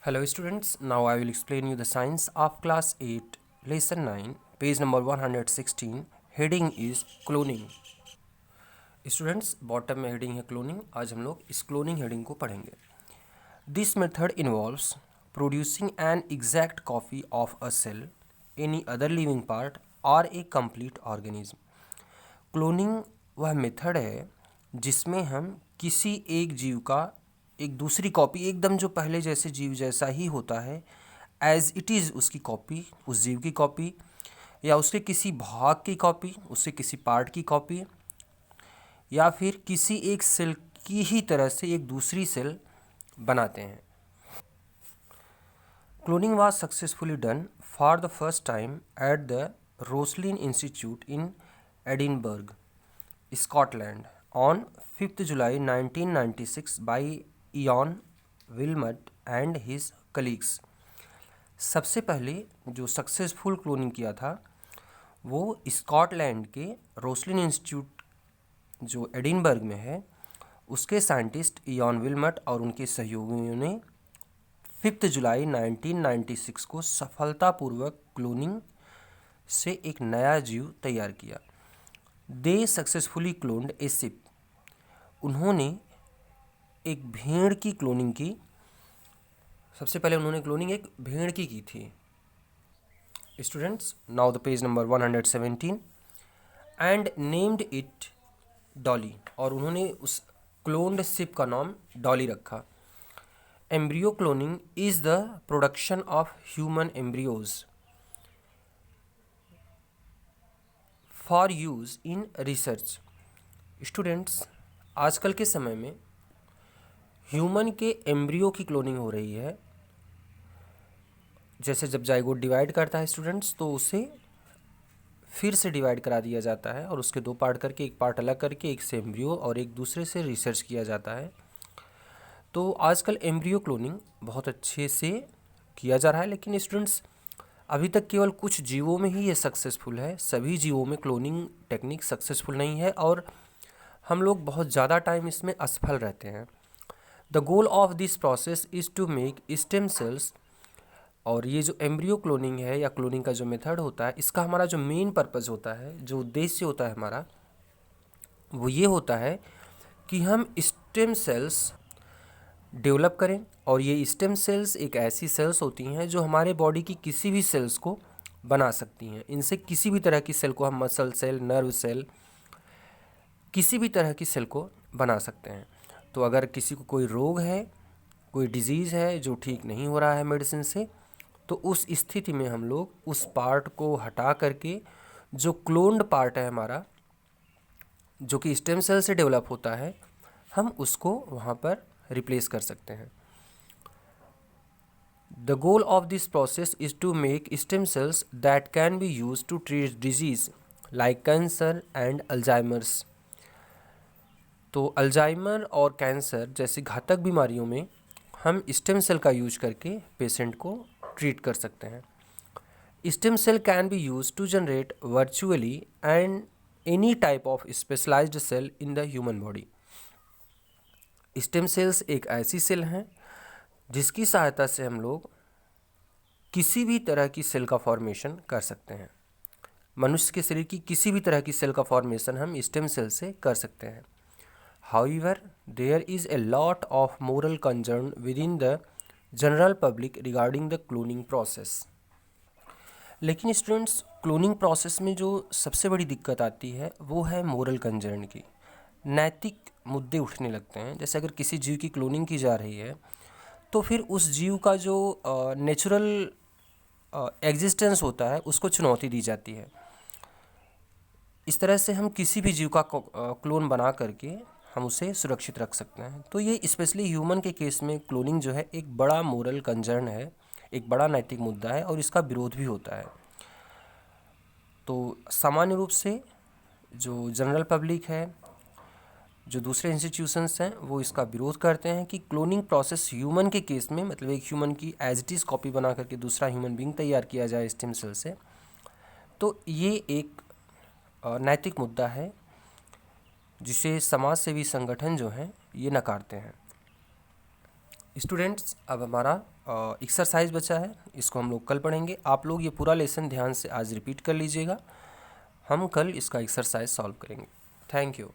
Hello students, now I will explain you the science of class 8 lesson 9 page number 116 heading is cloning। Students bottom में heading है cloning. आज हम लोग इस cloning heading को पढ़ेंगे। This method involves producing an exact copy of a cell, any other living part और a complete organism. Cloning वह मेथड है जिसमें हम किसी एक जीव का एक दूसरी कॉपी एकदम जो पहले जैसे जीव जैसा ही होता है एज इट इज़ उसकी कॉपी, उस जीव की कॉपी या उसके किसी भाग की कॉपी, उससे किसी पार्ट की कॉपी या फिर किसी एक सेल की ही तरह से एक दूसरी सेल बनाते हैं। Cloning was successfully done for the first time at the Roslin Institute in Edinburgh, Scotland on 5 July 1996 by Ian Wilmut and his colleagues. सबसे पहले जो सक्सेसफुल क्लोनिंग किया था वो स्कॉटलैंड के रोसलिन इंस्टीट्यूट जो एडिनबर्ग में है उसके साइंटिस्ट इयॉन विलमट और उनके सहयोगियों ने 5 जुलाई 1996 को सफलतापूर्वक क्लोनिंग से एक नया जीव तैयार किया। दे सक्सेसफुली क्लोन्ड ए शिप। उन्होंने एक भेड़ की क्लोनिंग की। सबसे पहले उन्होंने क्लोनिंग एक भेड़ की थी। Students, now the page number 117 and named it Dolly. और उन्होंने उस क्लोन्ड शिप का नाम डॉली रखा। Embryo cloning is the production of human embryos for use in research. Students, आजकल के समय में ह्यूमन के एम्ब्रियो की क्लोनिंग हो रही है। जैसे जब जाइगोट डिवाइड करता है स्टूडेंट्स, तो उसे फिर से डिवाइड करा दिया जाता है और उसके दो पार्ट करके, एक पार्ट अलग करके एक से एम्ब्रियो और एक दूसरे से रिसर्च किया जाता है। तो आजकल एम्ब्रियो क्लोनिंग बहुत अच्छे से किया जा रहा है, लेकिन स्टूडेंट्स अभी तक केवल कुछ जीवों में ही ये सक्सेसफुल है। सभी जीवों में क्लोनिंग टेक्निक सक्सेसफुल नहीं है और हम लोग बहुत ज़्यादा टाइम इसमें असफल रहते हैं। The goal of this process is to make stem cells. और ये जो एम्ब्रियो क्लोनिंग है या क्लोनिंग का जो मेथड होता है, इसका हमारा जो मेन पर्पज़ होता है, जो उद्देश्य होता है हमारा, वो ये होता है कि हम स्टेम सेल्स डेवलप करें। और ये स्टेम सेल्स एक ऐसी सेल्स होती हैं जो हमारे बॉडी की किसी भी सेल्स को बना सकती हैं। इनसे किसी भी तरह की सेल को हम मसल सेल, नर्व सेल, किसी भी तरह की सेल को बना सकते हैं। तो अगर किसी को कोई रोग है, कोई डिजीज़ है जो ठीक नहीं हो रहा है मेडिसिन से, तो उस स्थिति में हम लोग उस पार्ट को हटा करके जो क्लोन्ड पार्ट है हमारा, जो कि स्टेम सेल से डेवलप होता है, हम उसको वहाँ पर रिप्लेस कर सकते हैं। The goal of this process is to make stem cells that can be use to treat disease like cancer and Alzheimer's. तो अल्जाइमर और कैंसर जैसी घातक बीमारियों में हम स्टेम सेल का यूज करके पेशेंट को ट्रीट कर सकते हैं। Stem cell can be use to generate virtually and any type of specialised cell in the human body. Stem cells एक ऐसी सेल हैं जिसकी सहायता से हम लोग किसी भी तरह की सेल का फॉर्मेशन कर सकते हैं। मनुष्य के शरीर की किसी भी तरह की सेल का फॉर्मेशन हम स्टेम सेल से कर सकते हैं। However, there is a lot of moral concern within the general public regarding the cloning process। लेकिन स्टूडेंट्स, क्लोनिंग प्रोसेस में जो सबसे बड़ी दिक्कत आती है वो है मोरल कंजर्न की। नैतिक मुद्दे उठने लगते हैं। जैसे अगर किसी जीव की क्लोनिंग की जा रही है तो फिर उस जीव का जो नेचुरल एग्जिस्टेंस होता है उसको चुनौती दी जाती है। इस तरह से हम किसी भी जीव का क्लोन बना करके हम उसे सुरक्षित रख सकते हैं। तो ये स्पेशली ह्यूमन के केस में क्लोनिंग जो है एक बड़ा मोरल कंजर्न है, एक बड़ा नैतिक मुद्दा है और इसका विरोध भी होता है। तो सामान्य रूप से जो जनरल पब्लिक है, जो दूसरे इंस्टीट्यूशंस हैं, वो इसका विरोध करते हैं कि क्लोनिंग प्रोसेस ह्यूमन के केस में, मतलब एक ह्यूमन की एज इट इज़ कॉपी बना करके दूसरा ह्यूमन बींग तैयार किया जाए स्टेम सेल से, तो ये एक नैतिक मुद्दा है जिसे समाज सेवी संगठन जो हैं ये नकारते हैं। स्टूडेंट्स, अब हमारा एक्सरसाइज बचा है, इसको हम लोग कल पढ़ेंगे। आप लोग ये पूरा लेसन ध्यान से आज रिपीट कर लीजिएगा, हम कल इसका एक्सरसाइज सॉल्व करेंगे। Thank you.